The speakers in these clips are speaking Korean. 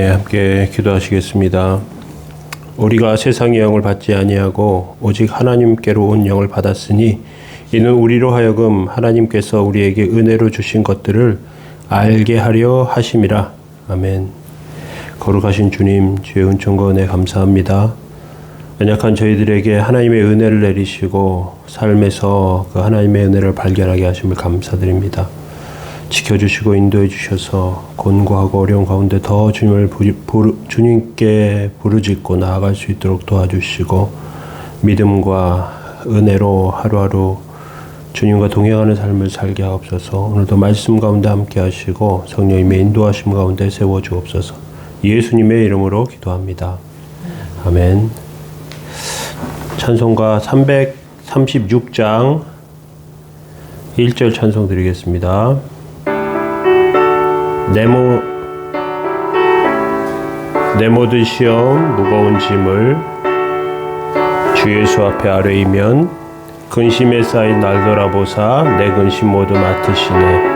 함께 기도하시겠습니다. 우리가 세상의 영을 받지 아니하고 오직 하나님께로 온 영을 받았으니 이는 우리로 하여금 하나님께서 우리에게 은혜로 주신 것들을 알게 하려 하심이라. 아멘. 거룩하신 주님, 주의 은총과 은혜 감사합니다. 연약한 저희들에게 하나님의 은혜를 내리시고 삶에서 그 하나님의 은혜를 발견하게 하심을 감사드립니다. 지켜주시고 인도해 주셔서 곤고하고 어려운 가운데 더 주님께 부르짖고 나아갈 수 있도록 도와주시고 믿음과 은혜로 하루하루 주님과 동행하는 삶을 살게 하옵소서. 오늘도 말씀 가운데 함께 하시고 성령님의 인도하심 가운데 세워주옵소서. 예수님의 이름으로 기도합니다. 아멘. 찬송가 336장 1절 찬송 드리겠습니다. 내 모든 시험 무거운 짐을 주 예수 앞에 아뢰이면 근심에 쌓인 날 돌아보사 내 근심 모두 맡으시네.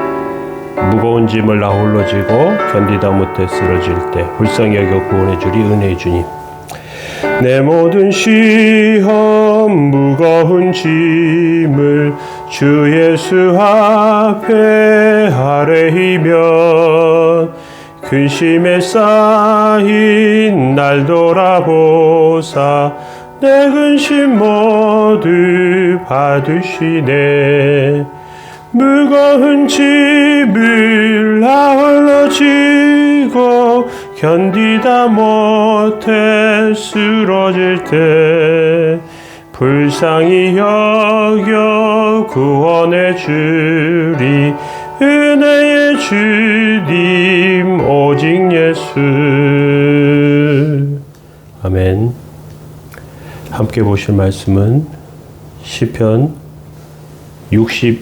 무거운 짐을 나 홀로 지고 견디다 못해 쓰러질 때 불쌍히 여겨 구원해 주리 은혜의 주님. 내 모든 시험 무거운 짐을 주 예수 앞에 아뢰이면 근심에 쌓인 날 돌아보사 내 근심 모두 받으시네. 무거운 짐을 나 홀로 지고 견디다 못해 쓰러질 때 불쌍히 여겨 구원해 주리 은혜의 주님 오직 예수. 아멘. 함께 보실 말씀은 시편 61편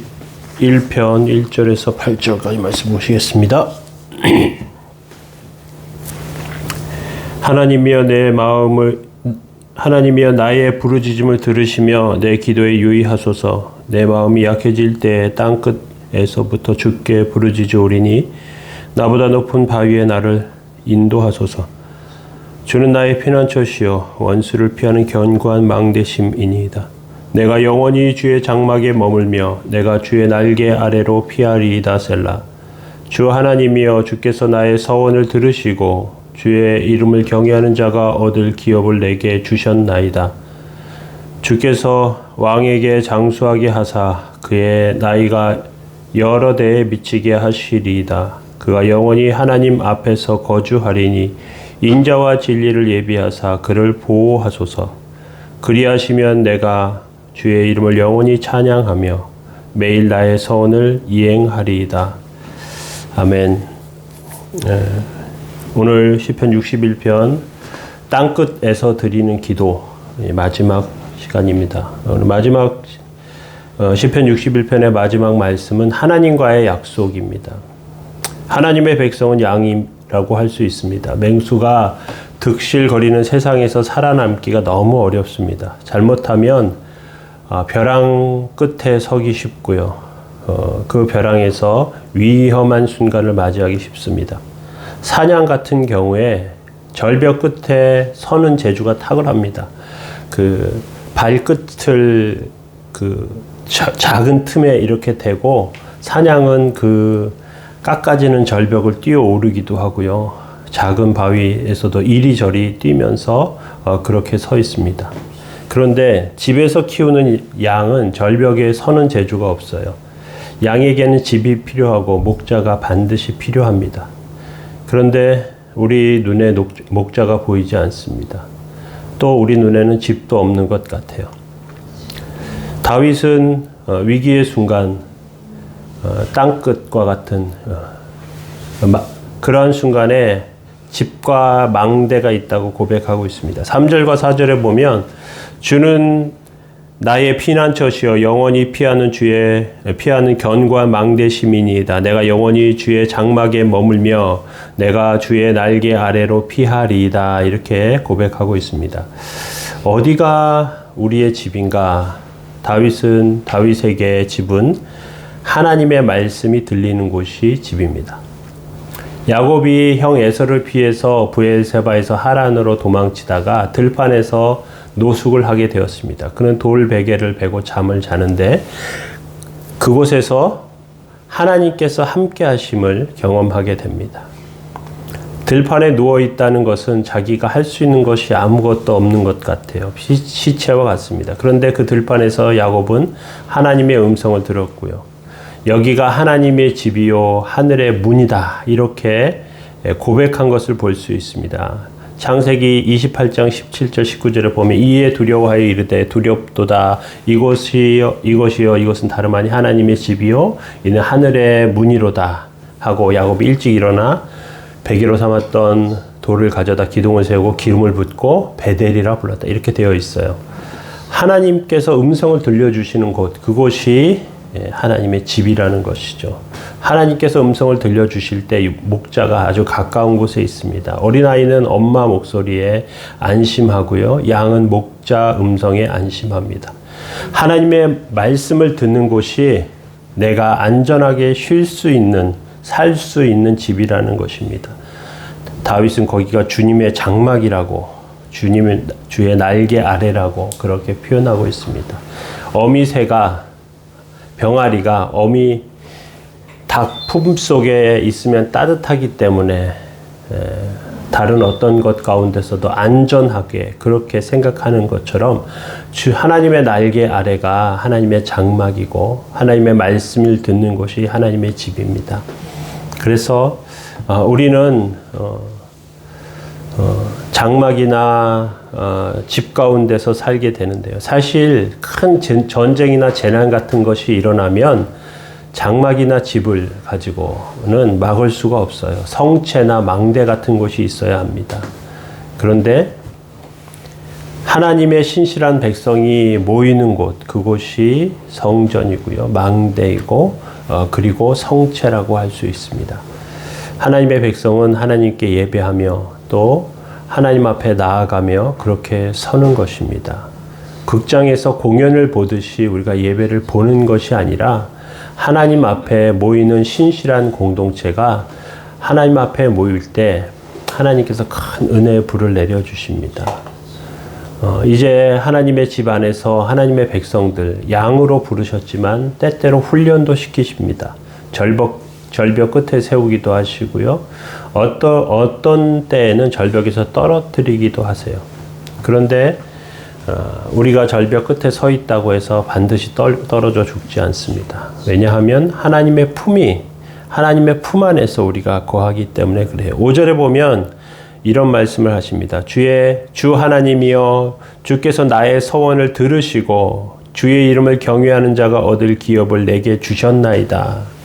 1절에서 8절까지 말씀 보시겠습니다. 하나님이여 나의 부르짖음을 들으시며 내 기도에 유의하소서. 내 마음이 약해질 때에 땅끝에서부터 주께 부르짖으오리니 나보다 높은 바위에 나를 인도하소서. 주는 나의 피난처시요 원수를 피하는 견고한 망대심이니이다. 내가 영원히 주의 장막에 머물며 내가 주의 날개 아래로 피하리이다. 셀라. 주 하나님이여 주께서 나의 서원을 들으시고 주의 이름을 경외하는 자가 얻을 기업을 내게 주셨나이다. 주께서 왕에게 장수하게 하사 그의 나이가 여러 대에 미치게 하시리이다. 그가 영원히 하나님 앞에서 거주하리니 인자와 진리를 예비하사 그를 보호하소서. 그리하시면 내가 주의 이름을 영원히 찬양하며 매일 나의 서원을 이행하리이다. 아멘. 오늘 시편 61편 땅끝에서 드리는 기도 마지막 시간입니다. 오늘 마지막 시편 61편의 마지막 말씀은 하나님과의 약속입니다. 하나님의 백성은 양이라고 할 수 있습니다. 맹수가 득실거리는 세상에서 살아남기가 너무 어렵습니다. 잘못하면 벼랑 끝에 서기 쉽고요. 그 벼랑에서 위험한 순간을 맞이하기 쉽습니다. 사냥 같은 경우에 절벽 끝에 서는 재주가 탁월합니다. 그 발끝을 작은 틈에 이렇게 대고 사냥은 그 깎아지는 절벽을 뛰어오르기도 하고요. 작은 바위에서도 이리저리 뛰면서 그렇게 서 있습니다. 그런데 집에서 키우는 양은 절벽에 서는 재주가 없어요. 양에게는 집이 필요하고 목자가 반드시 필요합니다. 그런데 우리 눈에 목자가 보이지 않습니다. 또 우리 눈에는 집도 없는 것 같아요. 다윗은 위기의 순간 땅끝과 같은 그러한 순간에 집과 망대가 있다고 고백하고 있습니다. 3절과 4절에 보면 주는 나의 피난처시여 영원히 피하는 견고한 망대심이니이다. 내가 영원히 주의 장막에 머물며 내가 주의 날개 아래로 피하리이다. 이렇게 고백하고 있습니다. 어디가 우리의 집인가? 다윗에게 집은 하나님의 말씀이 들리는 곳이 집입니다. 야곱이 형 에서를 피해서 브엘세바에서 하란으로 도망치다가 들판에서 노숙을 하게 되었습니다. 그는 돌 베개를 베고 잠을 자는데 그곳에서 하나님께서 함께 하심을 경험하게 됩니다. 들판에 누워 있다는 것은 자기가 할 수 있는 것이 아무것도 없는 것 같아요. 시체와 같습니다. 그런데 그 들판에서 야곱은 하나님의 음성을 들었고요. 여기가 하나님의 집이요 하늘의 문이다, 이렇게 고백한 것을 볼 수 있습니다. 창세기 28장 17절 19절을 보면 이에 두려워하여 이르되 두렵도다, 이것이요 이것은 다름 아니 하나님의 집이요 이는 하늘의 문이로다 하고 야곱이 일찍 일어나 베개로 삼았던 돌을 가져다 기둥을 세우고 기름을 붓고 베델이라 불렀다, 이렇게 되어 있어요. 하나님께서 음성을 들려주시는 곳, 그곳이 하나님의 집이라는 것이죠. 하나님께서 음성을 들려주실 때 목자가 아주 가까운 곳에 있습니다. 어린아이는 엄마 목소리에 안심하고요. 양은 목자 음성에 안심합니다. 하나님의 말씀을 듣는 곳이 내가 안전하게 쉴 수 있는, 살 수 있는 집이라는 것입니다. 다윗은 거기가 주님의 장막이라고, 주의 날개 아래라고 그렇게 표현하고 있습니다. 어미새가, 병아리가 어미 닭 품속에 있으면 따뜻하기 때문에 다른 어떤 것 가운데서도 안전하게 그렇게 생각하는 것처럼 하나님의 날개 아래가 하나님의 장막이고 하나님의 말씀을 듣는 곳이 하나님의 집입니다. 그래서 우리는 장막이나 집 가운데서 살게 되는데요. 사실 큰 전쟁이나 재난 같은 것이 일어나면 장막이나 집을 가지고는 막을 수가 없어요. 성체나 망대 같은 곳이 있어야 합니다. 그런데 하나님의 신실한 백성이 모이는 곳, 그곳이 성전이고요. 망대이고 그리고 성체라고 할 수 있습니다. 하나님의 백성은 하나님께 예배하며 또 하나님 앞에 나아가며 그렇게 서는 것입니다. 극장에서 공연을 보듯이 우리가 예배를 보는 것이 아니라 하나님 앞에 모이는 신실한 공동체가 하나님 앞에 모일 때 하나님께서 큰 은혜의 불을 내려주십니다. 이제 하나님의 집 안에서 하나님의 백성들 양으로 부르셨지만 때때로 훈련도 시키십니다. 절벽 끝에 세우기도 하시고요. 어떤 때에는 절벽에서 떨어뜨리기도 하세요. 그런데 우리가 절벽 끝에 서 있다고 해서 반드시 떨어져 죽지 않습니다. 왜냐하면 하나님의 품 안에서 우리가 거하기 때문에 그래요. 5절에 보면 이런 말씀을 하십니다. 주 하나님이여, 주께서 나의 서원을 들으시고 주의 이름을 경외하는 자가 얻을 기업을 내게 주셨나이다.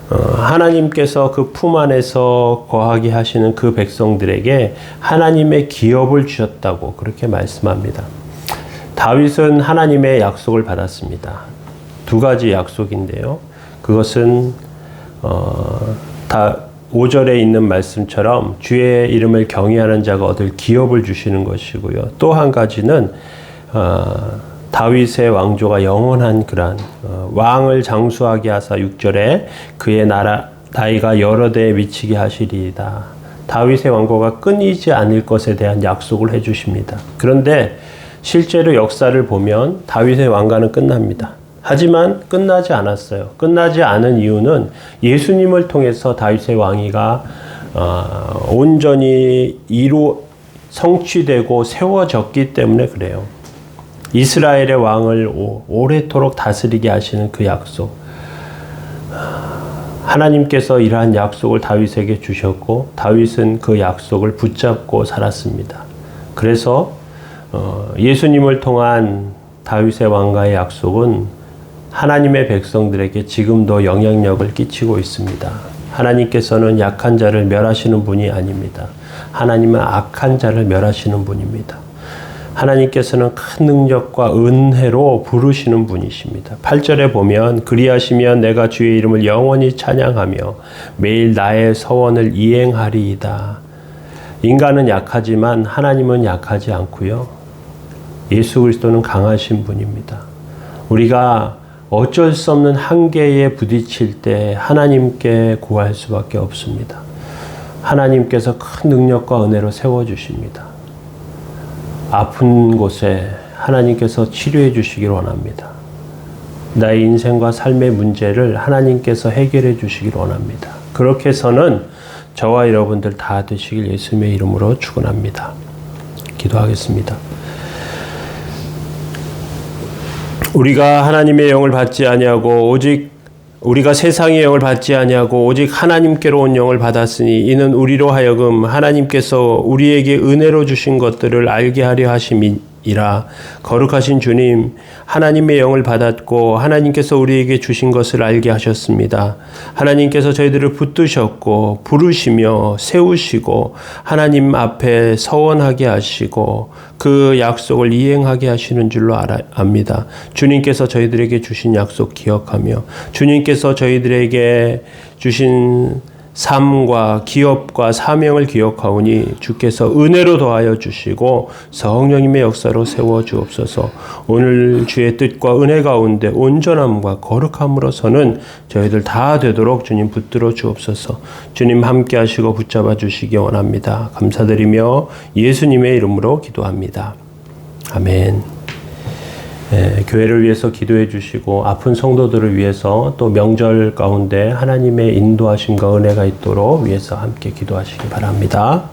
하나님께서 그 품 안에서 거하게 하시는 그 백성들에게 하나님의 기업을 주셨다고 그렇게 말씀합니다. 다윗은 하나님의 약속을 받았습니다. 두 가지 약속인데요. 그것은 5절에 있는 말씀처럼 주의 이름을 경외하는 자가 얻을 기업을 주시는 것이고요. 또 한 가지는 다윗의 왕조가 영원한 그런 왕을 장수하게 하사 6절에 그의 나이가 여러 대에 미치게 하시리이다. 다윗의 왕국가 끊이지 않을 것에 대한 약속을 해주십니다. 그런데 실제로 역사를 보면 다윗의 왕가는 끝납니다. 하지만 끝나지 않았어요. 끝나지 않은 이유는 예수님을 통해서 다윗의 왕위가 온전히 성취되고 세워졌기 때문에 그래요. 이스라엘의 왕을 오래도록 다스리게 하시는 그 약속. 하나님께서 이러한 약속을 다윗에게 주셨고 다윗은 그 약속을 붙잡고 살았습니다. 그래서 예수님을 통한 다윗의 왕가의 약속은 하나님의 백성들에게 지금도 영향력을 끼치고 있습니다. 하나님께서는 약한 자를 멸하시는 분이 아닙니다. 하나님은 악한 자를 멸하시는 분입니다. 하나님께서는 큰 능력과 은혜로 부르시는 분이십니다. 8절에 보면 그리하시면 내가 주의 이름을 영원히 찬양하며 매일 나의 서원을 이행하리이다. 인간은 약하지만 하나님은 약하지 않고요. 예수 그리스도는 강하신 분입니다. 우리가 어쩔 수 없는 한계에 부딪힐 때 하나님께 구할 수밖에 없습니다. 하나님께서 큰 능력과 은혜로 세워주십니다. 아픈 곳에 하나님께서 치료해 주시길 원합니다. 나의 인생과 삶의 문제를 하나님께서 해결해 주시길 원합니다. 그렇게 해서는 저와 여러분들 다 되시길 예수님의 이름으로 축원합니다. 기도하겠습니다. 우리가 하나님의 영을 받지 아니하고 오직 우리가 세상의 영을 받지 아니하고 오직 하나님께로 온 영을 받았으니 이는 우리로 하여금 하나님께서 우리에게 은혜로 주신 것들을 알게 하려 하심이라. 거룩하신 주님, 하나님의 영을 받았고 하나님께서 우리에게 주신 것을 알게 하셨습니다. 하나님께서 저희들을 붙드셨고 부르시며 세우시고 하나님 앞에 서원하게 하시고 그 약속을 이행하게 하시는 줄로 압니다. 주님께서 저희들에게 주신 약속 기억하며 주님께서 저희들에게 주신 삶과 기업과 사명을 기억하오니 주께서 은혜로 더하여 주시고 성령님의 역사로 세워 주옵소서. 오늘 주의 뜻과 은혜 가운데 온전함과 거룩함으로서는 저희들 다 되도록 주님 붙들어 주옵소서. 주님 함께 하시고 붙잡아 주시기 원합니다. 감사드리며 예수님의 이름으로 기도합니다. 아멘. 교회를 위해서 기도해 주시고 아픈 성도들을 위해서 또 명절 가운데 하나님의 인도하심과 은혜가 있도록 위해서 함께 기도하시기 바랍니다.